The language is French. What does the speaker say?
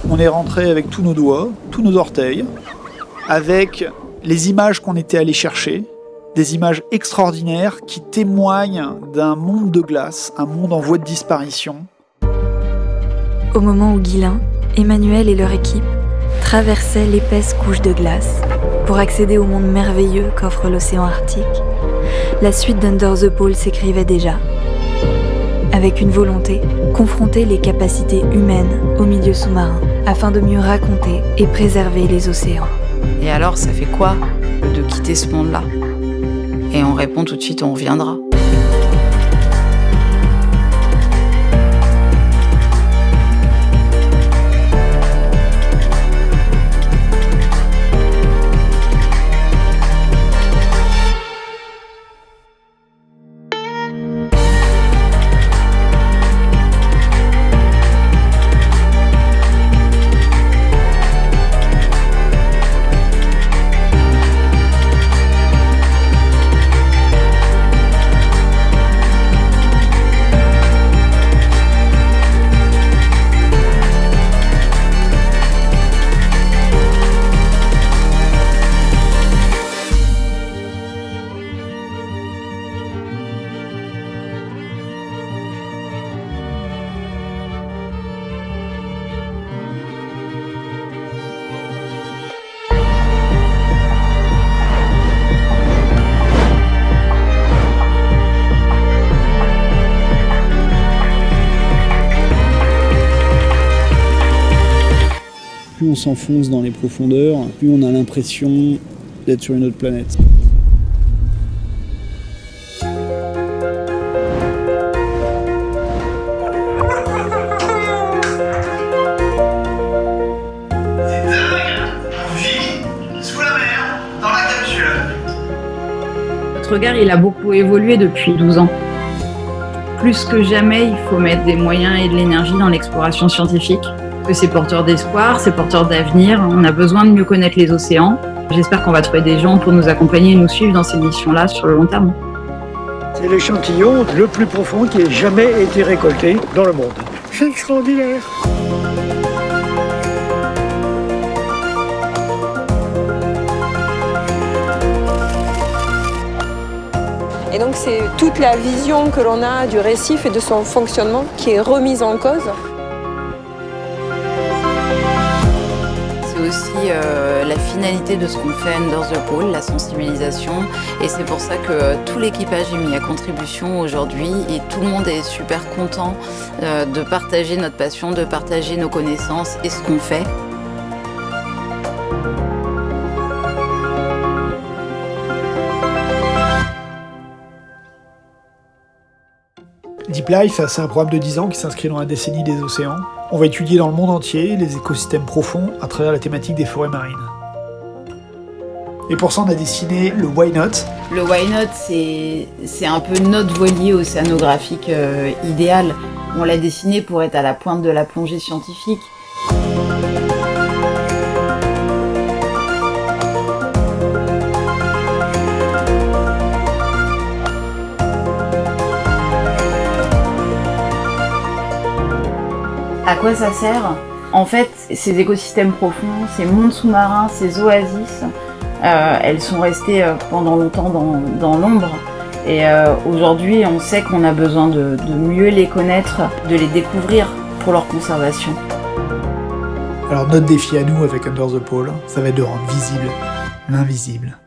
On est rentré avec tous nos doigts, tous nos orteils, avec les images qu'on était allés chercher, des images extraordinaires qui témoignent d'un monde de glace, un monde en voie de disparition. Au moment où Guillain, Emmanuel et leur équipe traversaient l'épaisse couche de glace pour accéder au monde merveilleux qu'offre l'océan Arctique, la suite d'Under the Pole s'écrivait déjà. Avec une volonté, confronter les capacités humaines au milieu sous-marin, afin de mieux raconter et préserver les océans. Et alors, ça fait quoi de quitter ce monde-là ? Et on répond tout de suite, on reviendra. Plus on s'enfonce dans les profondeurs, plus on a l'impression d'être sur une autre planète. Notre regard, il a beaucoup évolué depuis 12 ans. Plus que jamais, il faut mettre des moyens et de l'énergie dans l'exploration scientifique. Que c'est porteur d'espoir, c'est porteur d'avenir. On a besoin de mieux connaître les océans. J'espère qu'on va trouver des gens pour nous accompagner et nous suivre dans ces missions-là sur le long terme. C'est l'échantillon le plus profond qui ait jamais été récolté dans le monde. C'est extraordinaire. Et donc c'est toute la vision que l'on a du récif et de son fonctionnement qui est remise en cause. C'est aussi la finalité de ce qu'on fait à Under the Pole, la sensibilisation. Et c'est pour ça que tout l'équipage est mis à contribution aujourd'hui et tout le monde est super content de partager notre passion, de partager nos connaissances et ce qu'on fait. Deep Life, c'est un programme de 10 ans qui s'inscrit dans la décennie des océans. On va étudier dans le monde entier les écosystèmes profonds à travers la thématique des forêts marines. Et pour ça, on a dessiné le Why Not. Le Why Not, c'est un peu notre voilier océanographique idéal. On l'a dessiné pour être à la pointe de la plongée scientifique. À quoi ça sert ? En fait, ces écosystèmes profonds, ces mondes sous-marins, ces oasis, elles sont restées pendant longtemps dans l'ombre. Et aujourd'hui, on sait qu'on a besoin de mieux les connaître, de les découvrir pour leur conservation. Alors notre défi à nous avec Under the Pole, ça va être de rendre visible l'invisible.